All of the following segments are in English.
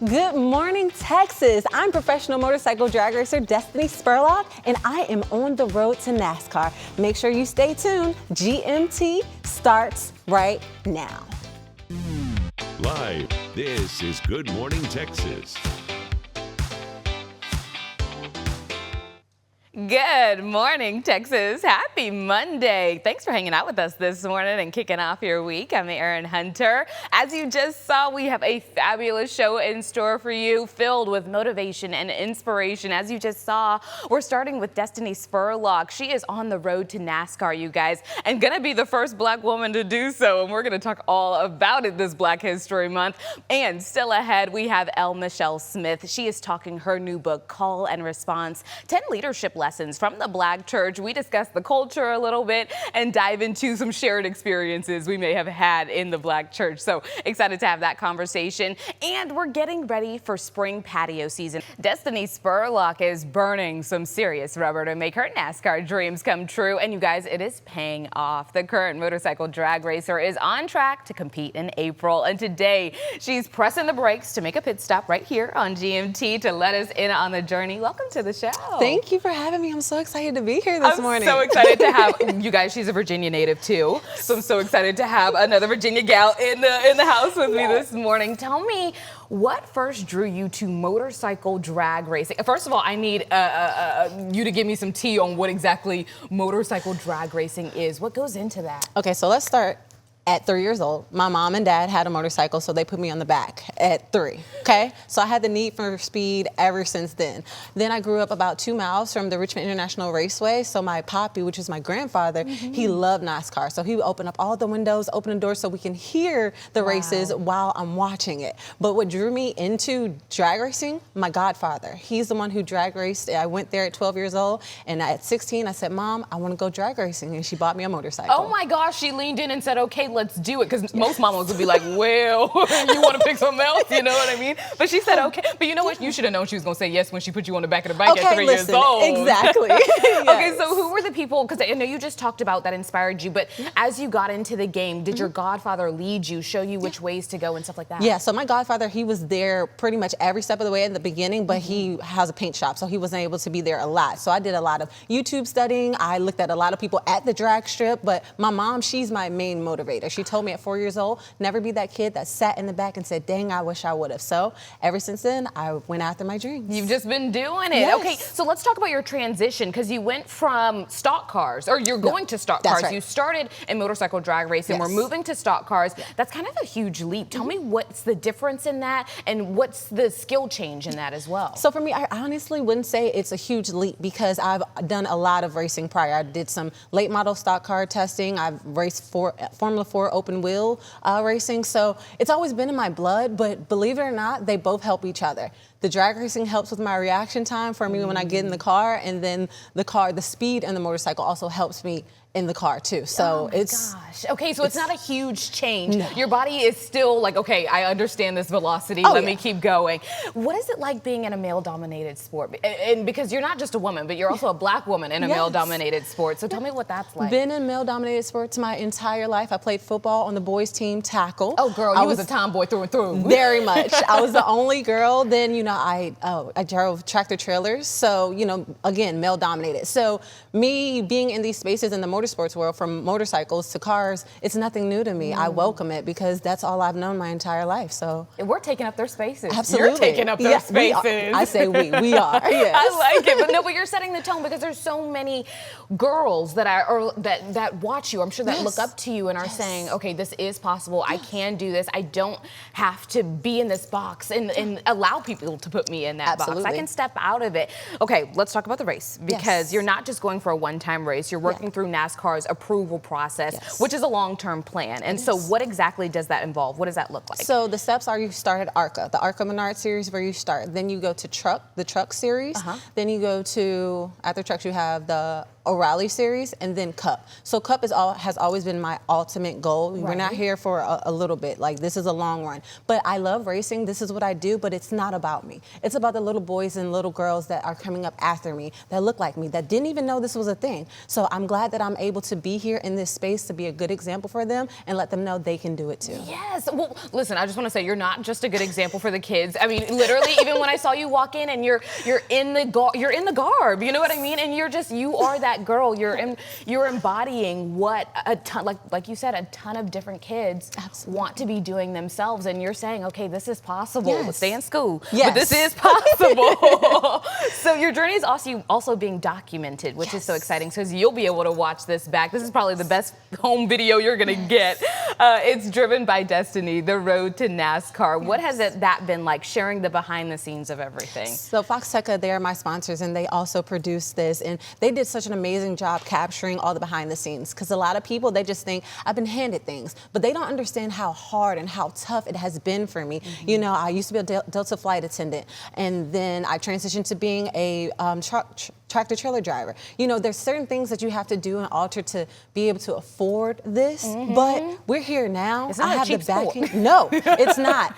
Good morning, Texas. I'm professional motorcycle drag racer Dystany Spurlock, and I am on the road to NASCAR. Make sure you stay tuned. GMT starts right now. Live, this is Good Morning Texas. Good morning, Texas. Happy Monday. Thanks for hanging out with us this morning and kicking off your week. I'm Erin Hunter. As you just saw, we have a fabulous show in store for you, filled with motivation and inspiration. As you just saw, we're starting with Dystany Spurlock. She is on the road to NASCAR, you guys, and gonna be the first Black woman to do so. And we're gonna talk all about it this Black History Month. And still ahead, we have Michelle Smith. She is talking her new book, Call and Response, 10 leadership lessons from the Black church. We discuss the culture a little bit and dive into some shared experiences we may have had in the Black church. So excited to have that conversation. And we're getting ready for spring patio season. Dystany Spurlock is burning some serious rubber to make her NASCAR dreams come true. And you guys, it is paying off. The current motorcycle drag racer is on track to compete in April. And today she's pressing the brakes to make a pit stop right here on GMT to let us in on the journey. Welcome to the show. Thank you for having me. I'm so excited to be here this morning. I'm so excited to have you guys. She's a Virginia native too, so I'm so excited to have another Virginia gal in the house with me this morning. Tell me, what first drew you to motorcycle drag racing? First of all, I need you to give me some tea on what exactly motorcycle drag racing is. What goes into that? Okay, so let's start. At 3 years old, my mom and dad had a motorcycle, so they put me on the back at 3, okay? So I had the need for speed ever since then. Then I grew up about 2 miles from the Richmond International Raceway, so my poppy, which is my grandfather, he loved NASCAR. So he would open up all the windows, open the doors so we can hear the races while I'm watching it. But what drew me into drag racing, my godfather. He's the one who drag raced. I went there at 12 years old, and at 16, I said, Mom, I want to go drag racing, and she bought me a motorcycle. Oh my gosh, she leaned in and said, okay, let's do it, because most mamas would be like, well, you want to pick something else, you know what I mean? But she said, okay. But you know what? You should have known she was going to say yes when she put you on the back of the bike at 3 years old. Exactly. Yes. Okay, so who were the people, because I know you just talked about that inspired you, but as you got into the game, did your godfather lead you, show you which ways to go and stuff like that? Yeah, so my godfather, he was there pretty much every step of the way in the beginning, but he has a paint shop, so he wasn't able to be there a lot. So I did a lot of YouTube studying. I looked at a lot of people at the drag strip, but my mom, she's my main motivator. She told me at 4 years old, never be that kid that sat in the back and said, dang, I wish I would have. So ever since then, I went after my dreams. You've just been doing it. Yes. Okay, so let's talk about your transition, because you went from stock cars, or you're going to stock cars. Right. You started in motorcycle drag racing. We're moving to stock cars. That's kind of a huge leap. Tell me what's the difference in that, and what's the skill change in that as well? So for me, I honestly wouldn't say it's a huge leap, because I've done a lot of racing prior. I did some late model stock car testing. I've raced Formula 4 open wheel racing. So it's always been in my blood, but believe it or not, they both help each other. The drag racing helps with my reaction time for me when I get in the car, and then the speed and the motorcycle also helps me in the car too. So Gosh. Okay, so it's not a huge change. No. Your body is still like, okay, I understand this velocity. Let me keep going. What is it like being in a male-dominated sport? And because you're not just a woman, but you're also a Black woman in a male-dominated sport. So tell me what that's like. Been in male-dominated sports my entire life. I played football on the boys team tackle. Oh, girl, you was a tomboy through and through. Very much. I was the only girl. Then, I drove tractor trailers. So, again, male-dominated. So me being in these spaces in the motorsports world, from motorcycles to cars, it's nothing new to me. I welcome it, because that's all I've known my entire life. So we're taking up their spaces. Absolutely. You're taking up their spaces. I say we are. Yes. I like it. But you're setting the tone, because there's so many girls that watch you, I'm sure, that look up to you and are saying, okay, this is possible. I can do this. I don't have to be in this box and allow people to put me in that box. I can step out of it. Okay, let's talk about the race, because you're not just going for a one-time race. You're working through NASCAR's approval process, which is a long-term plan. And so what exactly does that involve? What does that look like? So the steps are, you start at ARCA, the ARCA Menard series, where you start. Then you go to the truck series. Then you go to, after trucks, you have the O'Reilly series, and then Cup. So Cup has always been my ultimate goal. We're not here for a little bit. Like, this is a long run. But I love racing. This is what I do, but it's not about me. It's about the little boys and little girls that are coming up after me, that look like me, that didn't even know this was a thing. So I'm glad that I'm able to be here in this space to be a good example for them and let them know they can do it too. Yes. Well, listen, I just want to say you're not just a good example for the kids. I mean, literally, even when I saw you walk in and you're in the garb, you know what I mean? And you are that girl. You're embodying what a ton, like you said, a ton of different kids want to be doing themselves. And you're saying, okay, this is possible. Yes. Stay in school, yes. but this is possible. So your journey is also being documented, which is so exciting, because you'll be able to watch this back. This is probably the best home video you're gonna get. It's driven by Dystany, the road to NASCAR. What has that been like, sharing the behind the scenes of everything? So Fox Tech, they are my sponsors, and they also produced this, and they did such an amazing job capturing all the behind the scenes, because a lot of people, they just think I've been handed things, but they don't understand how hard and how tough it has been for me. You know, I used to be a Delta flight attendant, and then I transitioned to being a tractor trailer driver. You know, there's certain things that you have to do in order to be able to afford this, but we're here now. It's not I have cheap the backing. No, it's not.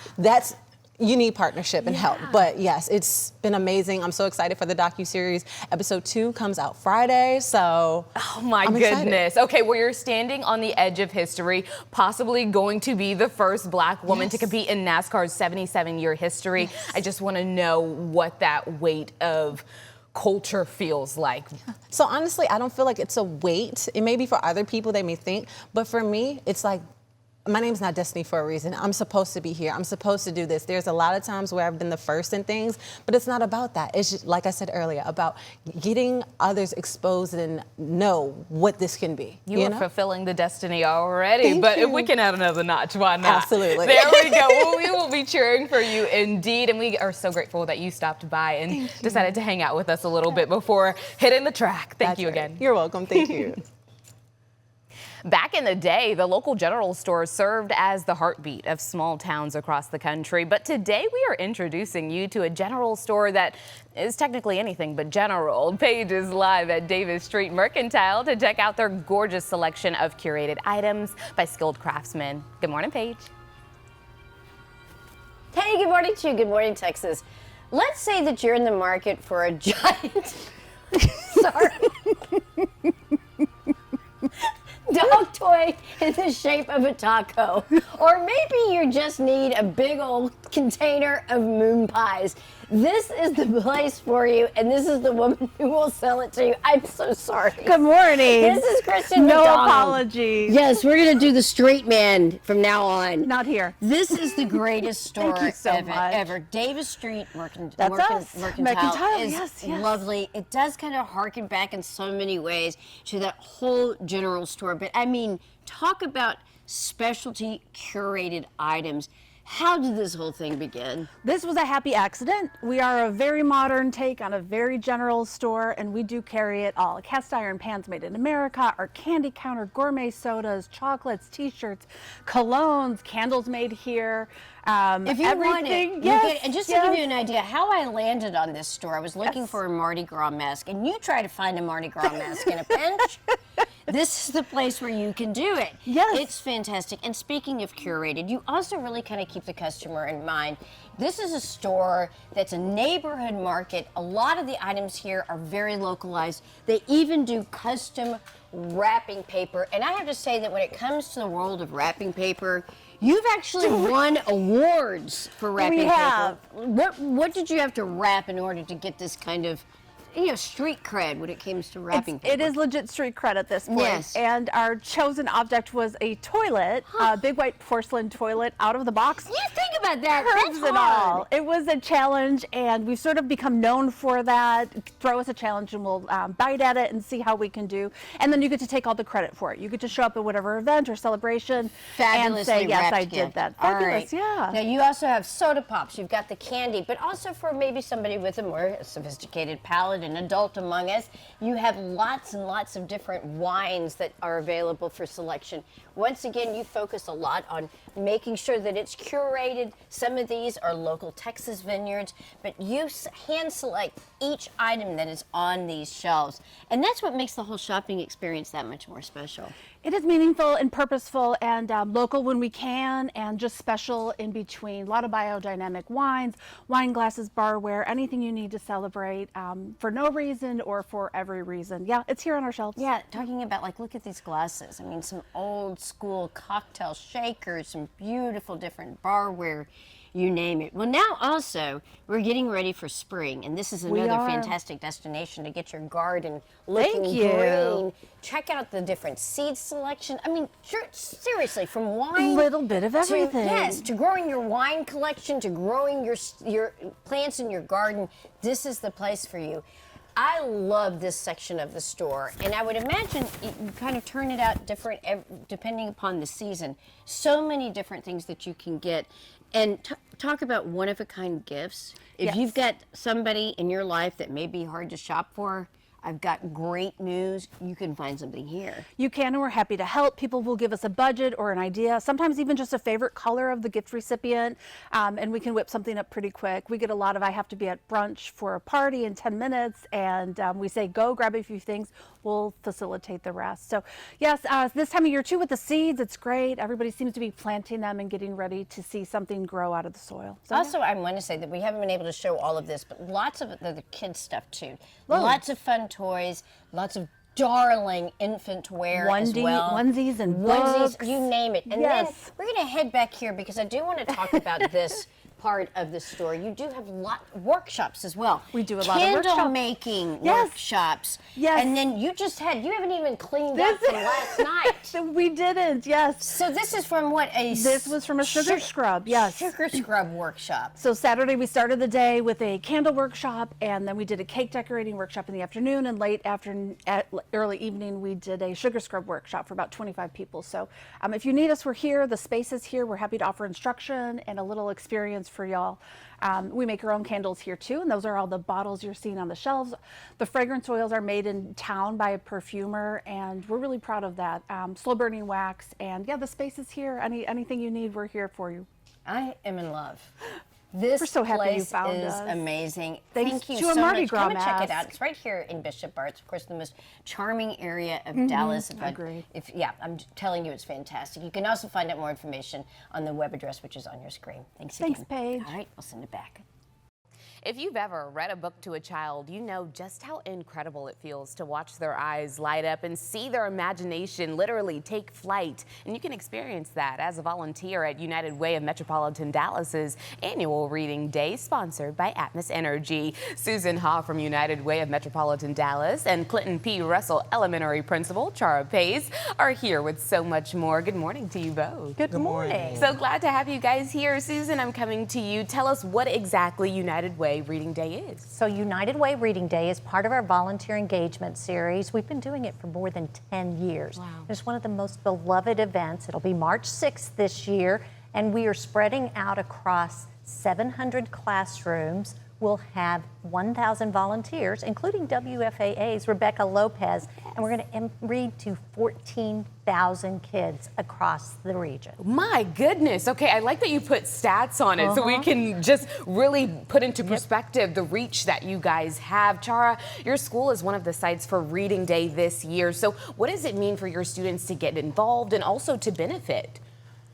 You need partnership and help. But yes, it's been amazing. I'm so excited for the docuseries. Episode 2 comes out Friday, so oh my I'm goodness. excited. Okay, well, you're standing on the edge of history, possibly going to be the first Black woman to compete in NASCAR's 77-year history. I just want to know what that weight of culture feels like. So honestly, I don't feel like it's a weight. It may be for other people, they may think, but for me, it's like, my name's not Dystany for a reason. I'm supposed to be here. I'm supposed to do this. There's a lot of times where I've been the first in things, but it's not about that. It's just, like I said earlier, about getting others exposed and know what this can be. You are know? fulfilling the destiny already, Thank but you. if we can add another notch, why not? Absolutely. There we go. Well, we will be cheering for you indeed, and we are so grateful that you stopped by and decided to hang out with us a little bit before hitting the track. Thank you again. You're welcome. Thank you. Back in the day, the local general store served as the heartbeat of small towns across the country. But today we are introducing you to a general store that is technically anything but general. Paige is live at Davis Street Mercantile to check out their gorgeous selection of curated items by skilled craftsmen. Good morning, Paige. Hey, good morning to you. Good morning, Texas. Let's say that you're in the market for a giant, sorry, dog toy in the shape of a taco. Or maybe you just need a big old container of moon pies. This is the place for you, and this is the woman who will sell it to you. I'm so sorry. Good morning. This is Kristen No McDonald. apologies. Yes, we're going to do the straight man from now on. Not here. This is the greatest store Thank you so much. ever. Davis Street That's us. Mercantile Mercantile, is yes. lovely. It does kind of harken back in so many ways to that whole general store. But I mean, talk about specialty curated items. How did this whole thing begin? This was a happy accident. We are a very modern take on a very general store, and we do carry it all. Cast iron pans made in America, our candy counter, gourmet sodas, chocolates, t-shirts, colognes, candles made here. If you want it, you yes, get, and just to give you an idea how I landed on this store, I was looking for a Mardi Gras mask, and you try to find a Mardi Gras mask in a pinch. This is the place where you can do it. Yes. It's fantastic. And speaking of curated, you also really kind of keep the customer in mind. This is a store that's a neighborhood market. A lot of the items here are very localized. They even do custom wrapping paper. And I have to say that when it comes to the world of wrapping paper, you've actually won awards for wrapping We have. paper. What did you have to wrap in order to get this kind of, you know, street cred when it comes to wrapping paper? It is legit street cred at this point. Yes. And our chosen object was a toilet, a big white porcelain toilet out of the box. You think about that. Curves That's and hard. all. It was a challenge, and we've sort of become known for that. Throw us a challenge, and we'll bite at it and see how we can do. And then you get to take all the credit for it. You get to show up at whatever event or celebration and say, yes, I did that. All Fabulous, right. yeah. Now you also have soda pops. You've got the candy, but also for maybe somebody with a more sophisticated palate an adult among us. You have lots and lots of different wines that are available for selection. Once again, you focus a lot on making sure that it's curated. Some of these are local Texas vineyards, but you hand select each item that is on these shelves. And that's what makes the whole shopping experience that much more special. It is meaningful and purposeful and local when we can, and just special in between. A lot of biodynamic wines, wine glasses, barware, anything you need to celebrate for no reason or for every reason. Yeah, it's here on our shelves. Yeah, talking about, like, look at these glasses. I mean, some old school cocktail shakers, some beautiful different barware, you name it. Well, now also, we're getting ready for spring, and this is another fantastic destination to get your garden looking green. Check out the different seed selection. I mean, seriously, from wine, a little bit of everything. Yes, to growing your wine collection, to growing your plants in your garden, this is the place for you. I love this section of the store, and I would imagine you kind of turn it out different depending upon the season. So many different things that you can get. And talk about one-of-a-kind gifts. If you've got somebody in your life that may be hard to shop for, I've got great news. You can find something here. You can, and we're happy to help. People will give us a budget or an idea, sometimes even just a favorite color of the gift recipient, and we can whip something up pretty quick. We get a lot of, I have to be at brunch for a party in 10 minutes, and we say, go grab a few things. We'll facilitate the rest. So yes, this time of year too with the seeds, it's great. Everybody seems to be planting them and getting ready to see something grow out of the soil. So, also, I want to say that we haven't been able to show all of this, but lots of the kids stuff too. Lots of fun toys, lots of darling infant wear as well. Onesies and books. You name it. And then we're going to head back here because I do want to talk about this part of the store. You do have workshops as well. We do a lot of workshops. Candle making workshops. Yes. And then you haven't even cleaned up from last night. We didn't, yes. So this is from what? This was from a sugar scrub, yes. Sugar scrub workshop. So Saturday we started the day with a candle workshop, and then we did a cake decorating workshop in the afternoon, and early evening we did a sugar scrub workshop for about 25 people. So if you need us, we're here. The space is here. We're happy to offer instruction and a little experience for y'all. We make our own candles here too, and those are all the bottles you're seeing on the shelves. The fragrance oils are made in town by a perfumer, and we're really proud of that. Slow burning wax, and yeah, the space is here. Anything you need, we're here for you. I am in love. This We're so happy place you found is us. Amazing. Thanks Thank you to a so Mardi much. Gras Come and check it mask. out. It's right here in Bishop Arts, of course, the most charming area of Dallas. Agreed. I'm telling you, it's fantastic. You can also find out more information on the web address, which is on your screen. Thanks again. Thanks, Paige. All right, we'll send it back. If you've ever read a book to a child, you know just how incredible it feels to watch their eyes light up and see their imagination literally take flight. And you can experience that as a volunteer at United Way of Metropolitan Dallas's annual Reading Day, sponsored by Atmos Energy. Susan Ha from United Way of Metropolitan Dallas and Clinton P. Russell Elementary Principal Chara Paige are here with so much more. Good morning to you both. Good morning. So glad to have you guys here. Susan, I'm coming to you. Tell us what exactly United Way Reading Day is. So United Way Reading Day is part of our volunteer engagement series. We've been doing it for more than 10 years. Wow. It's one of the most beloved events. It'll be March 6th this year, and we are spreading out across 700 classrooms. We'll have 1,000 volunteers, including WFAA's Rebecca Lopez, and we're going to read to 14,000 kids across the region. My goodness. Okay, I like that you put stats on it so we can just really put into perspective the reach that you guys have. Chara, your school is one of the sites for Reading Day this year. So what does it mean for your students to get involved and also to benefit?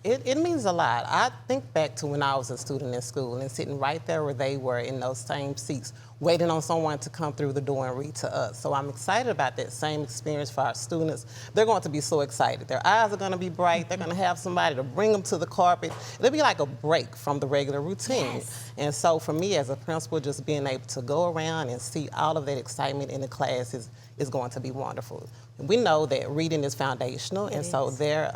It means a lot. I think back to when I was a student in school and sitting right there where they were in those same seats, waiting on someone to come through the door and read to us. So I'm excited about that same experience for our students. They're going to be so excited. Their eyes are going to be bright. They're going to have somebody to bring them to the carpet. It'll be like a break from the regular routine. Yes. And so for me as a principal, just being able to go around and see all of that excitement in the class is going to be wonderful. We know that reading is foundational, and so they're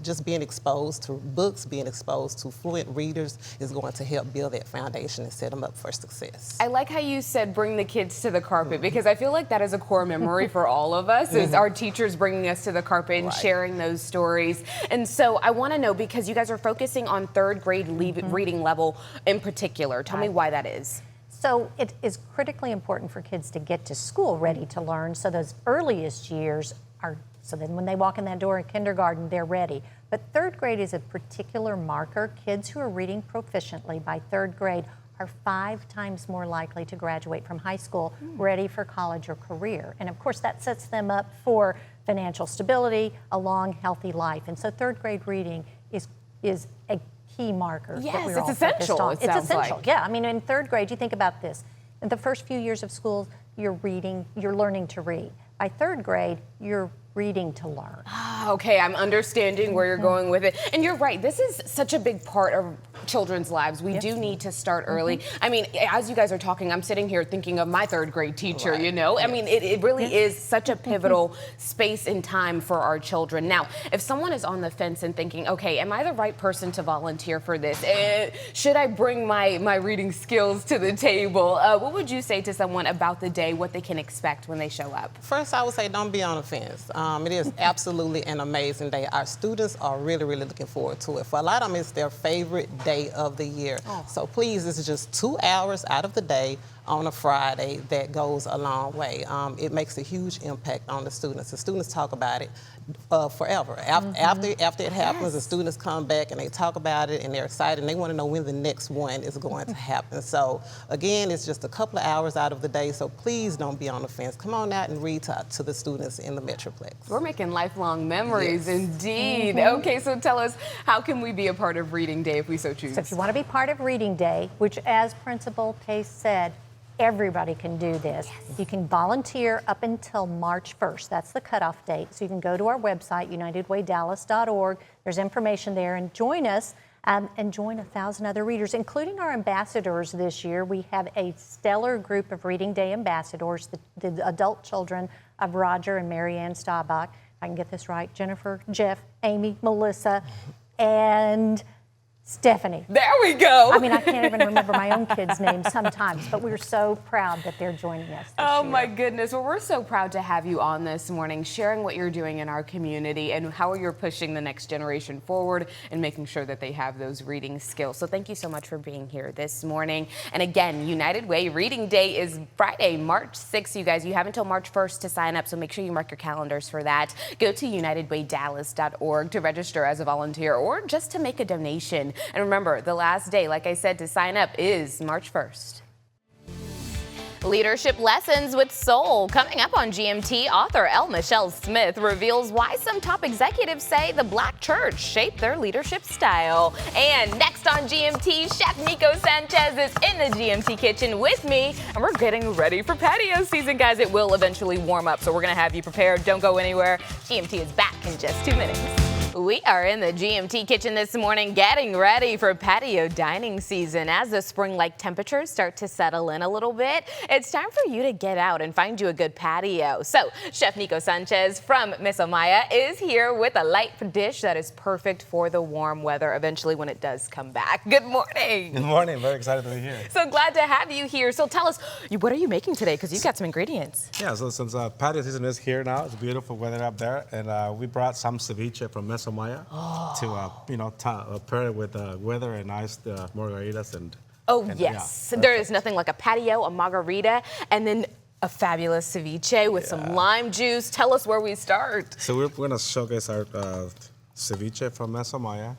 just being exposed to books, being exposed to fluent readers is going to help build that foundation and set them up for success. I like how you said bring the kids to the carpet because I feel like that is a core memory for all of us is our teachers bringing us to the carpet and sharing those stories. And so I want to know, because you guys are focusing on third grade reading level in particular, tell me why that is. So it is critically important for kids to get to school ready to learn. So those earliest years are, so then when they walk in that door in kindergarten, they're ready. But third grade is a particular marker. Kids who are reading proficiently by third grade are 5 times more likely to graduate from high school ready for college or career. And of course that sets them up for financial stability, a long, healthy life. And so third grade reading is a key marker Yes, that we're it's all essential, focused on. it It's sounds essential, like. yeah. I mean, in third grade, you think about this. In the first few years of school, you're learning to read. By third grade, you're reading to learn. Okay, I'm understanding where you're going with it. And you're right, this is such a big part of children's lives. We do need to start early. I mean, as you guys are talking, I'm sitting here thinking of my third grade teacher, you know? I mean, it really is such a pivotal space in time for our children. Now, if someone is on the fence and thinking, okay, am I the right person to volunteer for this? Should I bring my reading skills to the table? What would you say to someone about the day, what they can expect when they show up? First, I would say don't be on the fence. It is absolutely an amazing day. Our students are really, really looking forward to it. For a lot of them, it's their favorite day of the year. So please, this is just 2 hours out of the day on a Friday that goes a long way. It makes a huge impact on the students. The students talk about it forever. After it happens, the students come back and they talk about it and they're excited and they want to know when the next one is going to happen. So again, it's just a couple of hours out of the day, so please don't be on the fence. Come on out and read to the students in the Metroplex. We're making lifelong memories, indeed. Okay, so tell us, how can we be a part of Reading Day if we so choose? So if you want to be part of Reading Day, which as Principal Paige said, everybody can do this. You can volunteer up until March 1st. That's the cutoff date. So you can go to our website, unitedwaydallas.org. There's information there, and join us and join 1,000 other readers, including our ambassadors this year. We have a stellar group of Reading Day ambassadors, the adult children of Roger and Marianne Staubach. If I can get this right, Jennifer, Jeff, Amy, Melissa, and Stephanie. There we go. I mean, I can't even remember my own kids' names sometimes, but we're so proud that they're joining us this year. My goodness. Well, we're so proud to have you on this morning, sharing what you're doing in our community and how you're pushing the next generation forward and making sure that they have those reading skills. So thank you so much for being here this morning. And again, United Way Reading Day is Friday, March 6th. You guys, you have until March 1st to sign up, so make sure you mark your calendars for that. Go to unitedwaydallas.org to register as a volunteer or just to make a donation. And remember, the last day, like I said, to sign up is March 1st. Leadership Lessons with Soul. Coming up on GMT, author L. Michelle Smith reveals why some top executives say the Black church shaped their leadership style. And next on GMT, Chef Nico Sanchez is in the GMT kitchen with me, and we're getting ready for patio season, guys. It will eventually warm up, so we're going to have you prepared. Don't go anywhere. GMT is back in just 2 minutes. We are in the GMT kitchen this morning getting ready for patio dining season. As the spring-like temperatures start to settle in a little bit, it's time for you to get out and find you a good patio. So Chef Nico Sanchez from Miss Amaya is here with a light dish that is perfect for the warm weather eventually when it does come back. Good morning. Good morning. Very excited to be here. So glad to have you here. So tell us, what are you making today? Because you've got some ingredients. Yeah, so since patio season is here now, it's beautiful weather up there, and we brought some ceviche from Miss Amaya to pair it with weather and iced margaritas and. Yes, yeah, there is nothing like a patio, a margarita, and then a fabulous ceviche with some lime juice. Tell us where we start. So we're going to showcase our ceviche from Miss Amaya.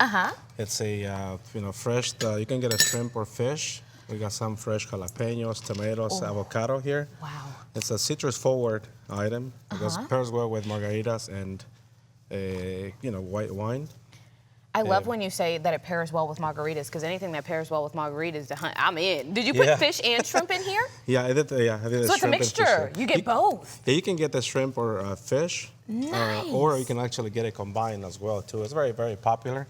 It's a fresh. You can get a shrimp or fish. We got some fresh jalapenos, tomatoes, avocado here. Wow. It's a citrus-forward item because it pairs well with margaritas and white wine. I love when you say that it pairs well with margaritas, because anything that pairs well with margaritas, I'm in. Did you put fish and shrimp in here? Yeah, I did. I did. So it's a mixture. You get both. Yeah, you can get the shrimp or fish, or you can actually get it combined as well too. It's very, very popular,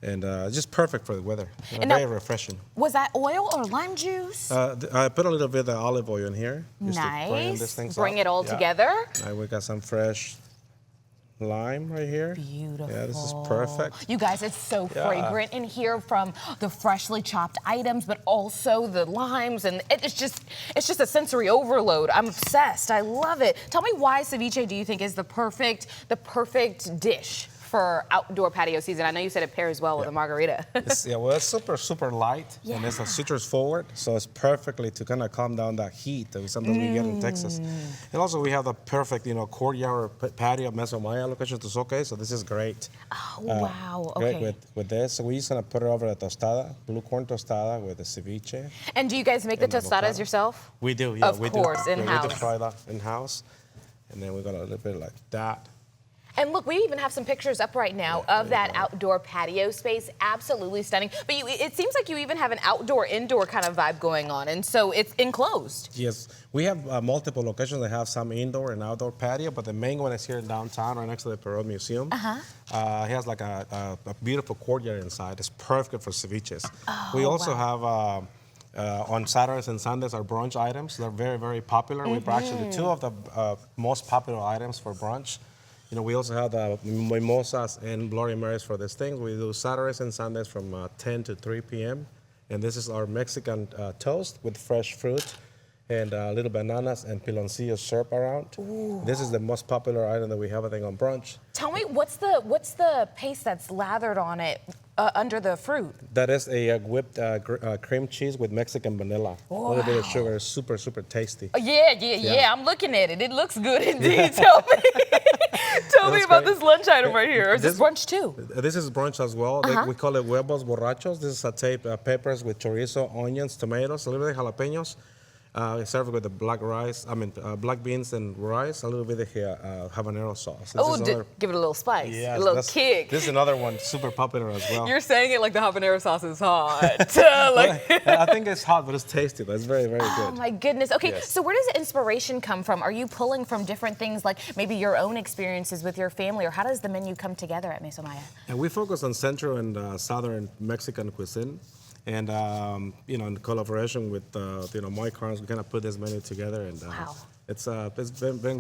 and just perfect for the weather. And very refreshing. Was that oil or lime juice? I put a little bit of olive oil in here. Just to bring it all together. We got some fresh lime right here. Beautiful. Yeah, this is perfect. You guys, it's so fragrant in here from the freshly chopped items, but also the limes, and it's just a sensory overload. I'm obsessed. I love it. Tell me why ceviche do you think is the perfect dish for outdoor patio season? I know you said it pairs well with a margarita. Well, it's super light, and it's a citrus forward, so it's perfectly to kind of calm down that heat that sometimes we get in Texas. And also we have the perfect, courtyard or patio Mesa Maya location to okay, so this is great. Oh, wow, Great okay. with this. So we're just gonna put it over the tostada, blue corn tostada with the ceviche. And do you guys make the tostadas avocado. yourself? We do, yeah. Of course, in-house. We do fry that in-house, and then we're gonna a little bit like that. And look, we even have some pictures up right now of that outdoor patio space. Absolutely stunning. But it seems like you even have an outdoor-indoor kind of vibe going on, and so it's enclosed. Yes, we have multiple locations that have some indoor and outdoor patio, but the main one is here in downtown, right next to the Perot Museum. It has like a beautiful courtyard inside. It's perfect for ceviches. We also have on Saturdays and Sundays our brunch items. They're very popular. We've actually two of the most popular items for brunch. We also have the mimosas and Bloody Marys for these things. We do Saturdays and Sundays from 10 to 3 p.m. And this is our Mexican toast with fresh fruit and little bananas and piloncillo syrup around. Ooh. This is the most popular item that we have, I think, on brunch. Tell me, what's the paste that's lathered on it under the fruit? That is a whipped cream cheese with Mexican vanilla. Wow. A little bit of sugar. It's super tasty. Oh, yeah. I'm looking at it. It looks good indeed. Tell me about this lunch item right here. Or is this brunch too? This is brunch as well. We call it huevos borrachos. This is sauteed peppers with chorizo, onions, tomatoes, a little bit of jalapenos. Served with the black beans and rice, a little bit of habanero sauce. Give it a little spice, yes, a little kick. This is another one super popular as well. You're saying it like the habanero sauce is hot. I think it's hot, but it's tasty. It's very good. Oh my goodness. Okay, yes. So where does the inspiration come from? Are you pulling from different things, like maybe your own experiences with your family, or how does the menu come together at Mesa Maya? And we focus on Central and Southern Mexican cuisine. And, in collaboration with, Mike Carnes, we kind of put this menu together. And it's been very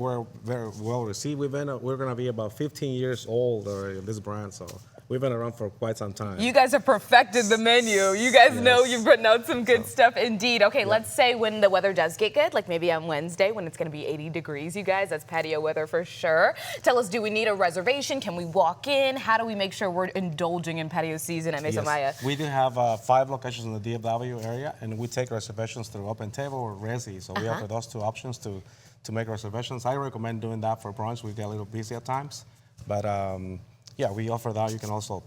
well received. We're going to be about 15 years old already, this brand, so we've been around for quite some time. You guys have perfected the menu. You guys know you've written out some good stuff indeed. Okay, let's say when the weather does get good, like maybe on Wednesday when it's going to be 80 degrees, you guys, that's patio weather for sure. Tell us, do we need a reservation? Can we walk in? How do we make sure we're indulging in patio season at Mesa Maya? We do have 5 locations in the DFW area, and we take reservations through Open Table or Resi. So we offer those 2 options to make reservations. I recommend doing that for brunch. We get a little busy at times, but yeah, we offer that. You can also,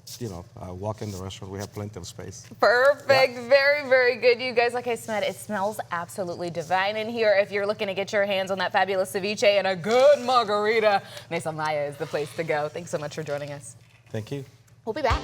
walk in the restaurant. We have plenty of space. Perfect. Yeah. Very good. You guys, like I said, it smells absolutely divine in here. If you're looking to get your hands on that fabulous ceviche and a good margarita, Mesa Maya is the place to go. Thanks so much for joining us. Thank you. We'll be back.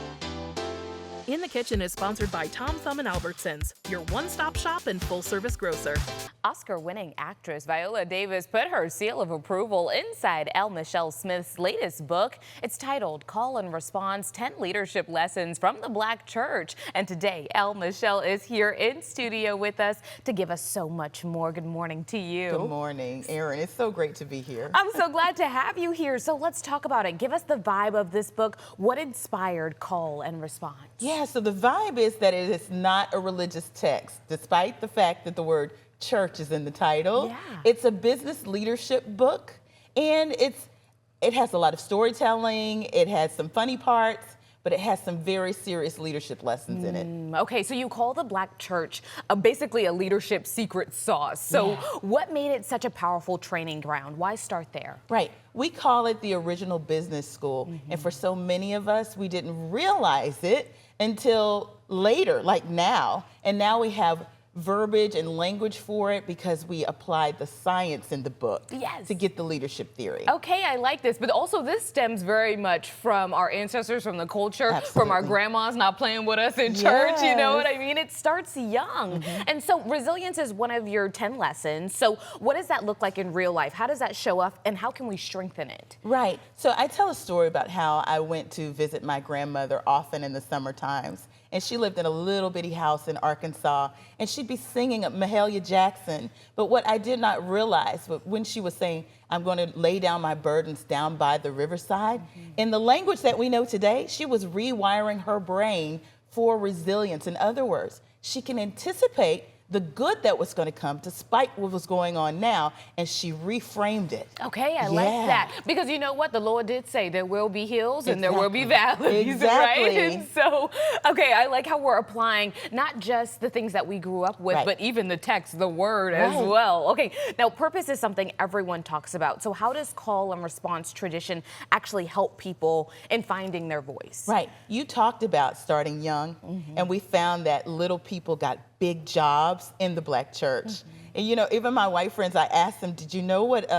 In the Kitchen is sponsored by Tom Thumb and Albertsons, your one-stop shop and full-service grocer. Oscar-winning actress Viola Davis put her seal of approval inside L. Michelle Smith's latest book. It's titled Call and Response, 10 Leadership Lessons from the Black Church. And today, L. Michelle is here in studio with us to give us so much more. Good morning to you. Good morning, Erin. It's so great to be here. I'm so glad to have you here. So let's talk about it. Give us the vibe of this book. What inspired Call and Response? Yeah, so the vibe is that it is not a religious text, despite the fact that the word church is in the title. Yeah. It's a business leadership book, and it has a lot of storytelling, it has some funny parts, but it has some very serious leadership lessons in it. Okay, so you call the Black Church basically a leadership secret sauce. So what made it such a powerful training ground? Why start there? Right. We call it the original business school. And for so many of us, we didn't realize it until later, like now. And now we have verbiage and language for it because we applied the science in the book to get the leadership theory. Okay, I like this, but also this stems very much from our ancestors, from the culture, from our grandmas not playing with us in church, you know what I mean? It starts young. And so resilience is one of your 10 lessons. So what does that look like in real life? How does that show up and how can we strengthen it? Right, so I tell a story about how I went to visit my grandmother often in the summer times. And she lived in a little bitty house in Arkansas, and she'd be singing Mahalia Jackson. But what I did not realize, when she was saying, I'm going to lay down my burdens down by the riverside, in the language that we know today, she was rewiring her brain for resilience. In other words, she can anticipate the good that was going to come despite what was going on now, and she reframed it. Okay, I like that. Because you know what? The Lord did say there will be hills and there will be Exactly. valleys, Exactly. right? And so, okay, I like how we're applying not just the things that we grew up with, but even the text, the word as well. Okay, now purpose is something everyone talks about. So how does call and response tradition actually help people in finding their voice? Right. You talked about starting young, and we found that little people got big jobs in the Black church. And you know, even my white friends, I asked them, did you know what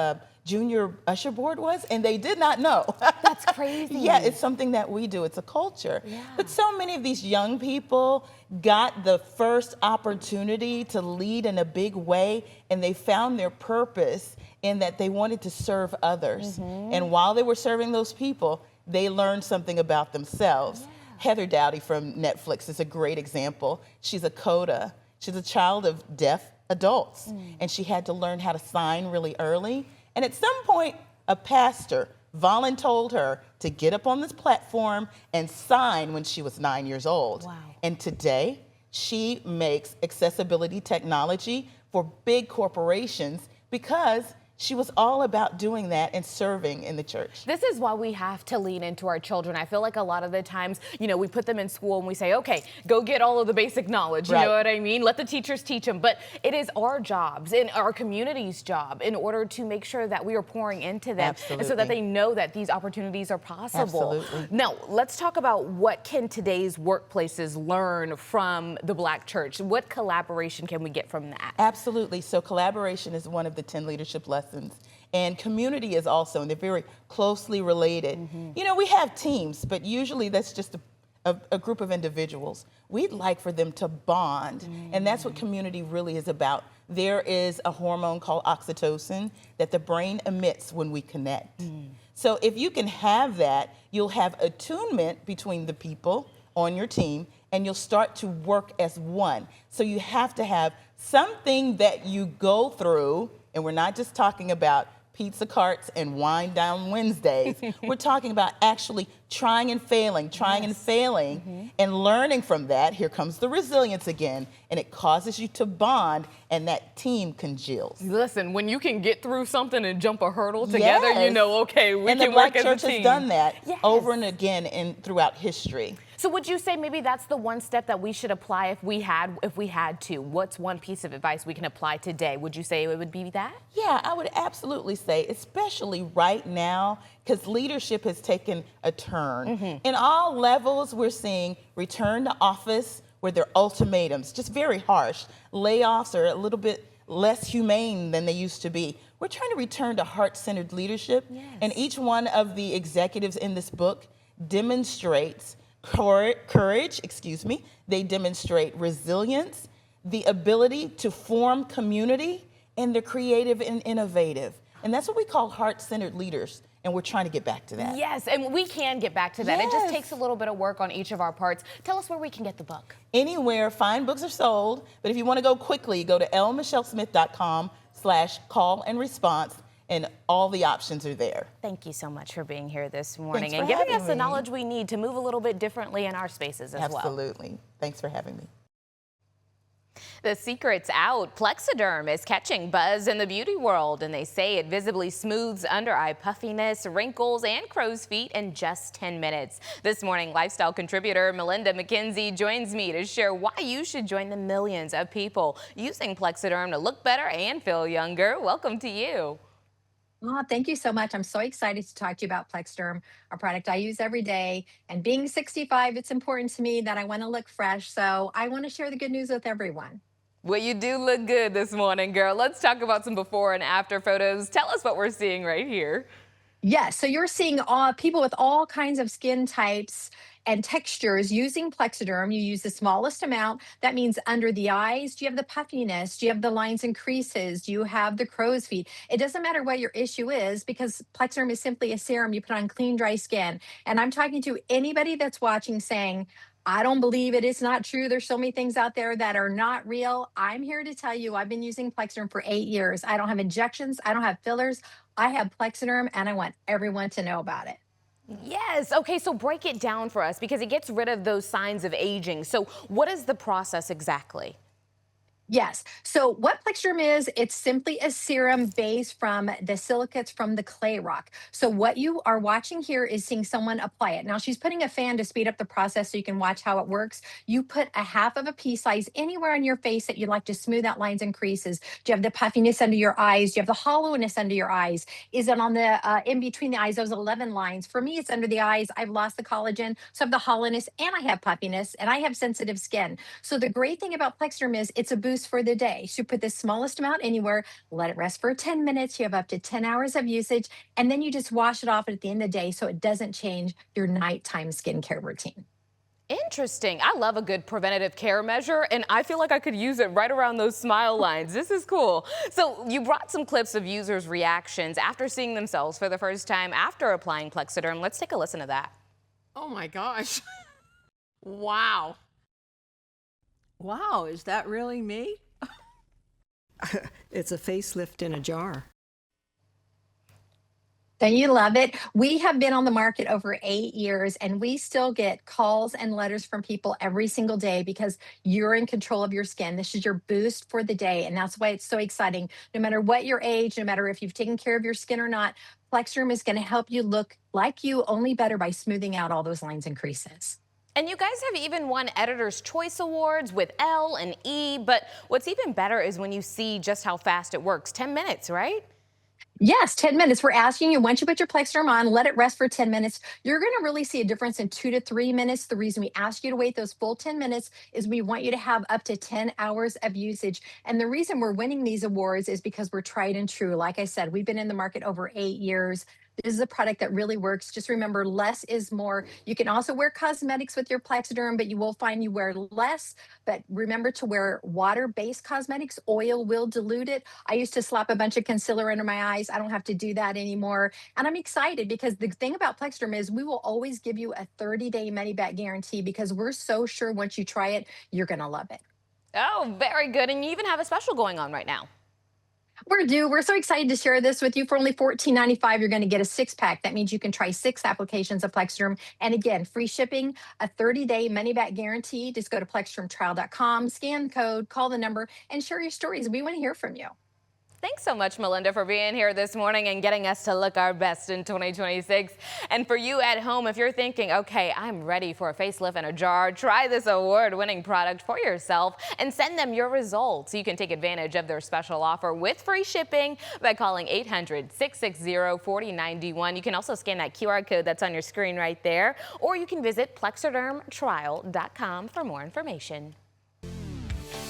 junior usher board was? And they did not know. That's crazy. Yeah, it's something that we do. It's a culture. But so many of these young people got the first opportunity to lead in a big way, and they found their purpose in that they wanted to serve others. And while they were serving those people, they learned something about themselves. Heather Dowdy from Netflix is a great example. She's a CODA. She's a child of deaf adults, and she had to learn how to sign really early. And at some point, a pastor volunteered her to get up on this platform and sign when she was 9 years old. Wow. And today, she makes accessibility technology for big corporations because she was all about doing that and serving in the church. This is why we have to lean into our children. I feel like a lot of the times, you know, we put them in school and we say, okay, go get all of the basic knowledge. You know what I mean? Let the teachers teach them. But it is our jobs and our community's job in order to make sure that we are pouring into them and so that they know that these opportunities are possible. Now, let's talk about what can today's workplaces learn from the Black church? What collaboration can we get from that? Absolutely. So collaboration is one of the 10 leadership lessons. And community is also, and they're very closely related. You know, we have teams, but usually that's just a group of individuals. We'd like for them to bond, and that's what community really is about. There is a hormone called oxytocin that the brain emits when we connect. So if you can have that, you'll have attunement between the people on your team, and you'll start to work as one. So you have to have something that you go through. And we're not just talking about pizza carts and wind down Wednesdays. We're talking about actually trying and failing, and learning from that. Here comes the resilience again, and it causes you to bond, and that team congeals. Listen, when you can get through something and jump a hurdle together, you know, okay, we can work as a team. And the Black church has done that over and again throughout history. So would you say maybe that's the one step that we should apply if we had to? What's one piece of advice we can apply today? Would you say it would be that? Yeah, I would absolutely say, especially right now, because leadership has taken a turn. In all levels, we're seeing return to office where there are ultimatums, just very harsh. Layoffs are a little bit less humane than they used to be. We're trying to return to heart-centered leadership, and each one of the executives in this book demonstrates courage, they demonstrate resilience, the ability to form community, and they're creative and innovative. And that's what we call heart-centered leaders, and we're trying to get back to that. Yes, and we can get back to that. It just takes a little bit of work on each of our parts. Tell us where we can get the book. Anywhere fine books are sold, but if you want to go quickly, go to lmichellesmith.com/call and response. And all the options are there. Thank you so much for being here this morning and giving us the knowledge we need to move a little bit differently in our spaces as well. Absolutely. Thanks for having me. The secret's out. Plexiderm is catching buzz in the beauty world, and they say it visibly smooths under-eye puffiness, wrinkles, and crow's feet in just 10 minutes. This morning, lifestyle contributor Melinda McKenzie joins me to share why you should join the millions of people using Plexiderm to look better and feel younger. Welcome to you. Oh, thank you so much. I'm so excited to talk to you about Plexiderm, a product I use every day. And being 65, it's important to me that I want to look fresh. So I want to share the good news with everyone. Well, you do look good this morning, girl. Let's talk about some before and after photos. Tell us what we're seeing right here. Yes, so you're seeing people with all kinds of skin types and textures using Plexiderm. You use the smallest amount. That means under the eyes. Do you have the puffiness? Do you have the lines and creases? Do you have the crow's feet? It doesn't matter what your issue is because Plexiderm is simply a serum you put on clean, dry skin. And I'm talking to anybody that's watching saying, I don't believe it. It's not true. There's so many things out there that are not real. I'm here to tell you I've been using Plexiderm for 8 years. I don't have injections. I don't have fillers. I have Plexiderm, and I want everyone to know about it. Yes. Okay, so break it down for us because it gets rid of those signs of aging. So what is the process exactly? Yes. So what Plexderm is, it's simply a serum based from the silicates from the clay rock. So what you are watching here is seeing someone apply it. Now she's putting a fan to speed up the process so you can watch how it works. You put a half of a pea size anywhere on your face that you'd like to smooth out lines and creases. Do you have the puffiness under your eyes? Do you have the hollowness under your eyes? Is it on the in between the eyes, those 11 lines? For me, it's under the eyes. I've lost the collagen, so I have the hollowness and I have puffiness and I have sensitive skin. So the great thing about Plexderm is it's a boost for the day. So you put the smallest amount anywhere, let it rest for 10 minutes. You have up to 10 hours of usage, and then you just wash it off at the end of the day so it doesn't change your nighttime skincare routine. Interesting. I love a good preventative care measure, and I feel like I could use it right around those smile lines. This is cool. So you brought some clips of users' reactions after seeing themselves for the first time after applying Plexaderm. Let's take a listen to that. Oh my gosh. Wow. Wow, is that really me? It's a facelift in a jar. Don't you love it? We have been on the market over 8 years, and we still get calls and letters from people every single day because you're in control of your skin. This is your boost for the day, and that's why it's so exciting. No matter what your age, no matter if you've taken care of your skin or not, Plexderm is going to help you look like you, only better by smoothing out all those lines and creases. And you guys have even won Editor's Choice Awards with L and E, but what's even better is when you see just how fast it works. 10 minutes, right? Yes, 10 minutes. We're asking you, once you put your Plexderm on, let it rest for 10 minutes. You're going to really see a difference in 2 to 3 minutes. The reason we ask you to wait those full 10 minutes is we want you to have up to 10 hours of usage. And the reason we're winning these awards is because we're tried and true. Like I said, we've been in the market over 8 years. This is a product that really works. Just remember, less is more. You can also wear cosmetics with your Plexaderm, but you will find you wear less. But remember to wear water-based cosmetics. Oil will dilute it. I used to slap a bunch of concealer under my eyes. I don't have to do that anymore. And I'm excited because the thing about Plexaderm is we will always give you a 30-day money-back guarantee because we're so sure once you try it, you're going to love it. Oh, very good. And you even have a special going on right now. We're so excited to share this with you. For only $14.95, you're going to get a 6-pack. That means you can try 6 applications of Plexaderm. And again, free shipping, a 30-day money-back guarantee. Just go to plexadermtrial.com, scan the code, call the number, and share your stories. We want to hear from you. Thanks so much, Melinda, for being here this morning and getting us to look our best in 2026. And for you at home, if you're thinking, okay, I'm ready for a facelift in a jar, try this award-winning product for yourself and send them your results. You can take advantage of their special offer with free shipping by calling 800-660-4091. You can also scan that QR code that's on your screen right there, or you can visit plexadermtrial.com for more information.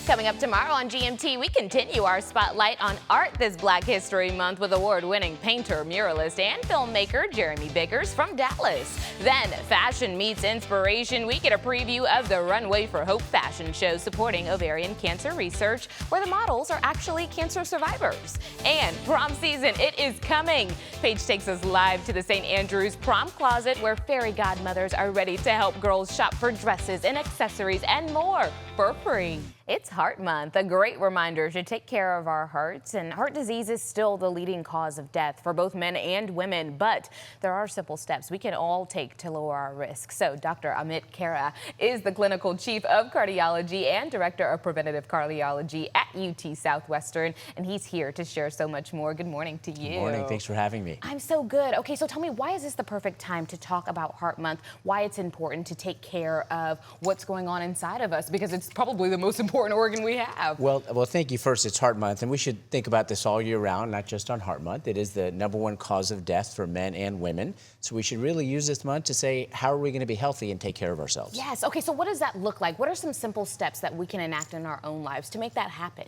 Coming up tomorrow on GMT, we continue our spotlight on art this Black History Month with award-winning painter, muralist, and filmmaker Jeremy Biggers from Dallas. Then, fashion meets inspiration. We get a preview of the Runway for Hope fashion show supporting ovarian cancer research, where the models are actually cancer survivors. And prom season, it is coming. Paige takes us live to the St. Andrews prom closet, where fairy godmothers are ready to help girls shop for dresses and accessories and more for free. It's Heart Month, a great reminder to take care of our hearts, and heart disease is still the leading cause of death for both men and women, but there are simple steps we can all take to lower our risk. So Dr. Amit Kara is the clinical chief of cardiology and director of preventative cardiology at UT Southwestern, and he's here to share so much more. Good morning to you. Good morning. Thanks for having me. I'm so good. Okay, so tell me, why is this the perfect time to talk about Heart Month, why it's important to take care of what's going on inside of us, because it's probably the most important organ we have. Well, thank you. First, it's Heart Month, and we should think about this all year round, not just on Heart Month. It is the #1 cause of death for men and women. So we should really use this month to say, how are we going to be healthy and take care of ourselves? Yes. Okay, so what does that look like? What are some simple steps that we can enact in our own lives to make that happen?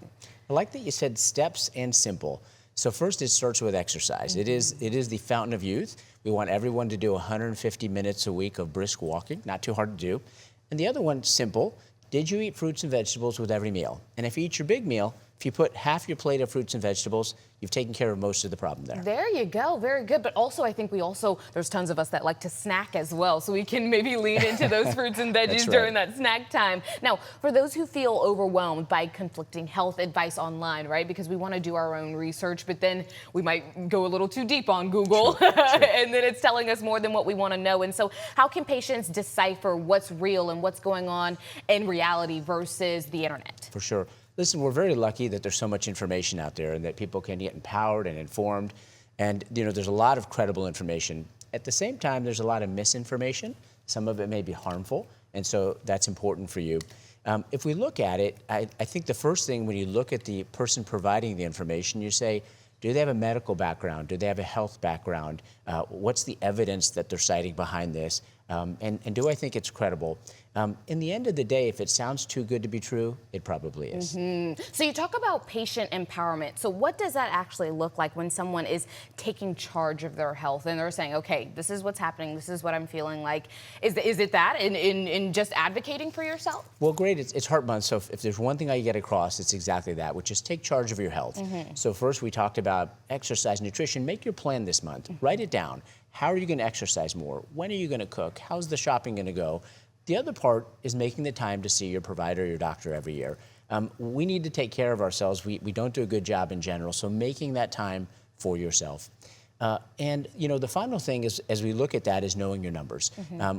I like that you said steps and simple. So first, it starts with exercise. Mm-hmm. It is the fountain of youth. We want everyone to do 150 minutes a week of brisk walking, not too hard to do. And the other one, simple. Did you eat fruits and vegetables with every meal? And if you eat your big meal, if you put half your plate of fruits and vegetables, you've taken care of most of the problem there. There you go. Very good. But also, I think there's tons of us that like to snack as well. So we can maybe lean into those fruits and veggies during that snack time. Now, for those who feel overwhelmed by conflicting health advice online, right? Because we want to do our own research, but then we might go a little too deep on Google. Sure. And then it's telling us more than what we want to know. And so how can patients decipher what's real and what's going on in reality versus the internet? For sure. Listen, we're very lucky that there's so much information out there and that people can get empowered and informed. And there's a lot of credible information. At the same time, there's a lot of misinformation. Some of it may be harmful, and so that's important for you. If we look at it, I think the first thing when you look at the person providing the information, you say, do they have a medical background? Do they have a health background? What's the evidence that they're citing behind this? And do I think it's credible? In the end of the day, if it sounds too good to be true, it probably is. So you talk about patient empowerment. So what does that actually look like when someone is taking charge of their health and they're saying, okay, this is what's happening, this is what I'm feeling like? Is it that in just advocating for yourself? Well, great. It's Heart Month, so if there's one thing I get across, it's exactly that, which is take charge of your health. So first we talked about exercise, nutrition. Make your plan this month. Write it down. How are you going to exercise more? When are you going to cook? How's the shopping going to go? The other part is making the time to see your provider, your doctor every year. We need to take care of ourselves. We don't do a good job in general, so making that time for yourself. And the final thing is, as we look at that, is knowing your numbers.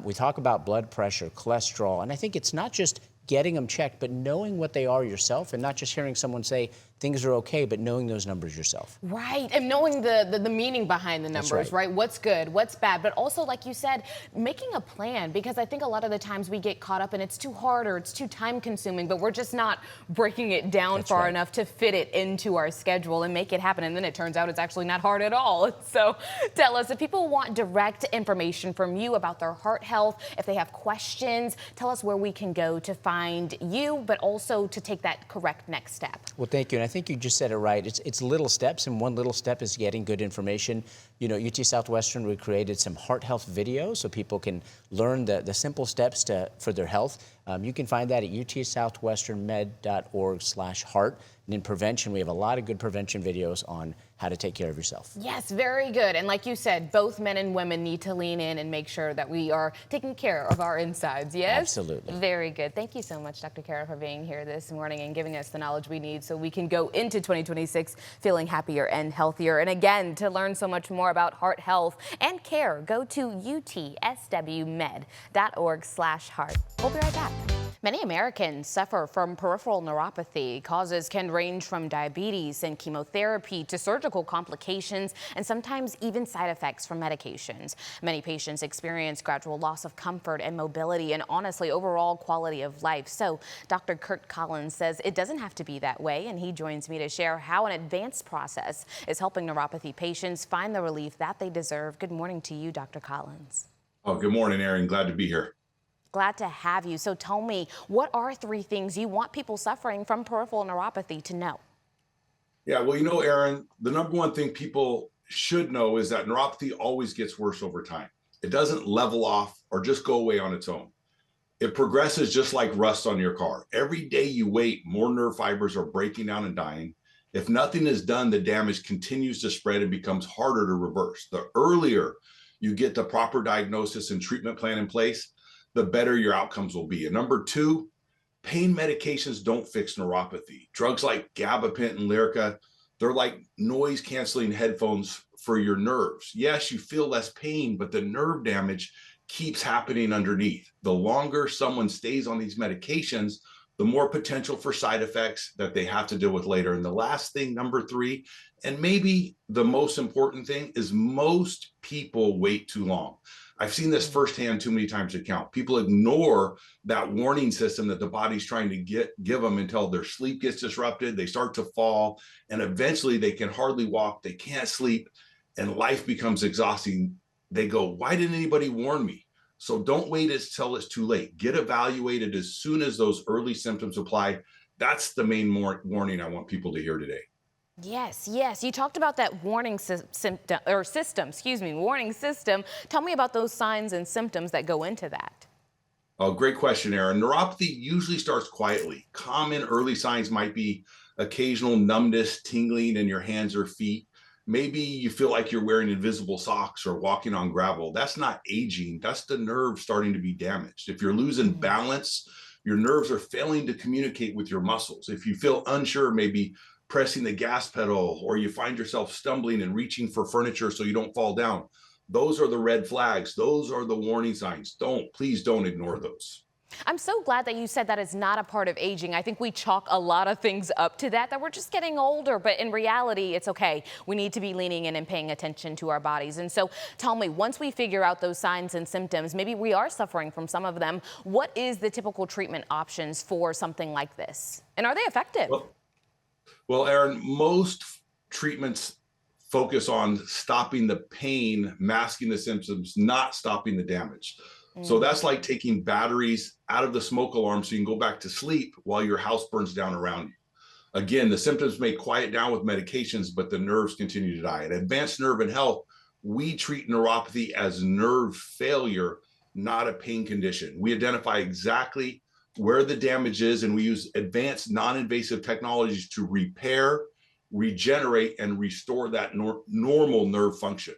We talk about blood pressure, cholesterol, and I think it's not just getting them checked, but knowing what they are yourself, and not just hearing someone say things are okay, but knowing those numbers yourself. Right, and knowing the meaning behind the numbers, right? What's good, what's bad, but also, like you said, making a plan, because I think a lot of the times we get caught up and it's too hard or it's too time consuming, but we're just not breaking it down far enough to fit it into our schedule and make it happen, and then it turns out it's actually not hard at all. So tell us, if people want direct information from you about their heart health, if they have questions, tell us where we can go to find you, but also to take that correct next step. Well, thank you, and I think you just said it right. It's little steps, and one little step is getting good information. UT Southwestern, we created some heart health videos so people can learn the simple steps for their health. You can find that at utsouthwesternmed.org/heart. And in prevention, we have a lot of good prevention videos on how to take care of yourself. Yes, very good. And like you said, both men and women need to lean in and make sure that we are taking care of our insides, yes? Absolutely. Very good. Thank you so much, Dr. Kara, for being here this morning and giving us the knowledge we need so we can go into 2026 feeling happier and healthier. And again, to learn so much more about heart health and care, go to utswmed.org/heart. We'll be right back. Many Americans suffer from peripheral neuropathy. Causes can range from diabetes and chemotherapy to surgical complications and sometimes even side effects from medications. Many patients experience gradual loss of comfort and mobility and honestly overall quality of life. So Dr. Kurt Collins says it doesn't have to be that way, and he joins me to share how an advanced process is helping neuropathy patients find the relief that they deserve. Good morning to you, Dr. Collins. Oh, good morning, Erin. Glad to be here. Glad to have you. So tell me, what are 3 things you want people suffering from peripheral neuropathy to know? Yeah, well, Erin, the number one thing people should know is that neuropathy always gets worse over time. It doesn't level off or just go away on its own. It progresses just like rust on your car. Every day you wait, more nerve fibers are breaking down and dying. If nothing is done, the damage continues to spread and becomes harder to reverse. The earlier you get the proper diagnosis and treatment plan in place, the better your outcomes will be. And number 2, pain medications don't fix neuropathy. Drugs like gabapentin and Lyrica, they're like noise canceling headphones for your nerves. Yes, you feel less pain, but the nerve damage keeps happening underneath. The longer someone stays on these medications, the more potential for side effects that they have to deal with later. And the last thing, number 3, and maybe the most important thing, is most people wait too long. I've seen this firsthand too many times to count. People ignore that warning system that the body's trying to give them until their sleep gets disrupted. They start to fall, and eventually they can hardly walk. They can't sleep, and life becomes exhausting. They go, why didn't anybody warn me? So don't wait until it's too late. Get evaluated as soon as those early symptoms apply. That's the main warning I want people to hear today. Yes, yes. You talked about that warning system. Tell me about those signs and symptoms that go into that. Oh, great question, Erin. Neuropathy usually starts quietly. Common early signs might be occasional numbness, tingling in your hands or feet. Maybe you feel like you're wearing invisible socks or walking on gravel. That's not aging. That's the nerve starting to be damaged. If you're losing balance, your nerves are failing to communicate with your muscles. If you feel unsure, maybe pressing the gas pedal, or you find yourself stumbling and reaching for furniture so you don't fall down, those are the red flags. Those are the warning signs. Please don't ignore those. I'm so glad that you said that is not a part of aging. I think we chalk a lot of things up to that we're just getting older, but in reality, it's okay. We need to be leaning in and paying attention to our bodies. And so tell me, once we figure out those signs and symptoms, maybe we are suffering from some of them, what is the typical treatment options for something like this? And are they effective? Well, Erin, most treatments focus on stopping the pain, masking the symptoms, not stopping the damage. So that's like taking batteries out of the smoke alarm so you can go back to sleep while your house burns down around you. Again, the symptoms may quiet down with medications, but the nerves continue to die. At Advanced Nerve and Health, we treat neuropathy as nerve failure, not a pain condition. We identify exactly where the damage is, and we use advanced non-invasive technologies to repair, regenerate, and restore that normal nerve function.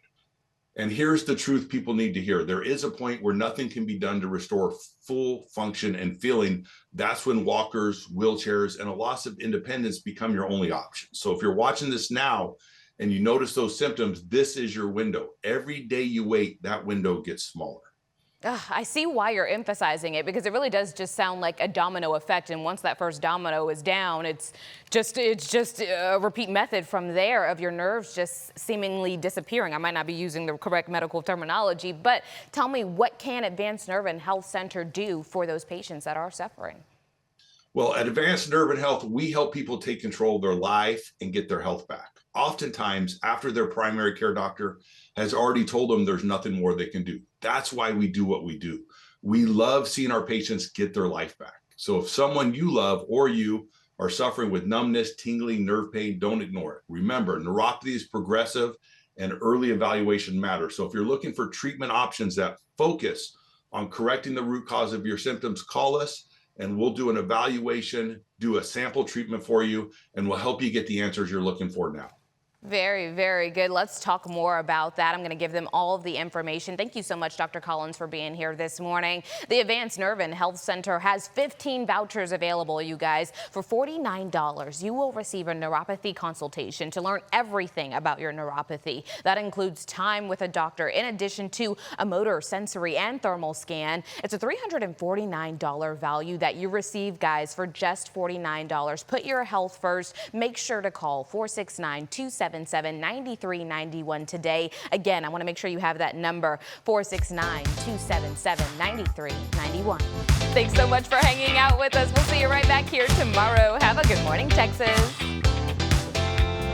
And here's the truth people need to hear. There is a point where nothing can be done to restore full function and feeling. That's when walkers, wheelchairs, and a loss of independence become your only option. So if you're watching this now and you notice those symptoms, this is your window. Every day you wait, that window gets smaller. I see why you're emphasizing it, because it really does just sound like a domino effect. And once that first domino is down, it's just a repeat method from there of your nerves just seemingly disappearing. I might not be using the correct medical terminology, but tell me, what can Advanced Nerve and Health Center do for those patients that are suffering? Well, at Advanced Nerve and Health, we help people take control of their life and get their health back. Oftentimes, after their primary care doctor has already told them there's nothing more they can do. That's why we do what we do. We love seeing our patients get their life back. So if someone you love or you are suffering with numbness, tingling, nerve pain, don't ignore it. Remember, neuropathy is progressive and early evaluation matters. So if you're looking for treatment options that focus on correcting the root cause of your symptoms, call us and we'll do an evaluation, do a sample treatment for you, and we'll help you get the answers you're looking for now. Very, very good. Let's talk more about that. I'm going to give them all of the information. Thank you so much, Dr. Collins, for being here this morning. The Advanced Nerve and Health Center has 15 vouchers available, you guys. For $49, you will receive a neuropathy consultation to learn everything about your neuropathy. That includes time with a doctor, in addition to a motor, sensory, and thermal scan. It's a $349 value that you receive, guys, for just $49. Put your health first. Make sure to call 469-277-9391 today. Again, I want to make sure you have that number, 469-277-9391. Thanks so much for hanging out with us. We'll see you right back here tomorrow. Have a good morning, Texas.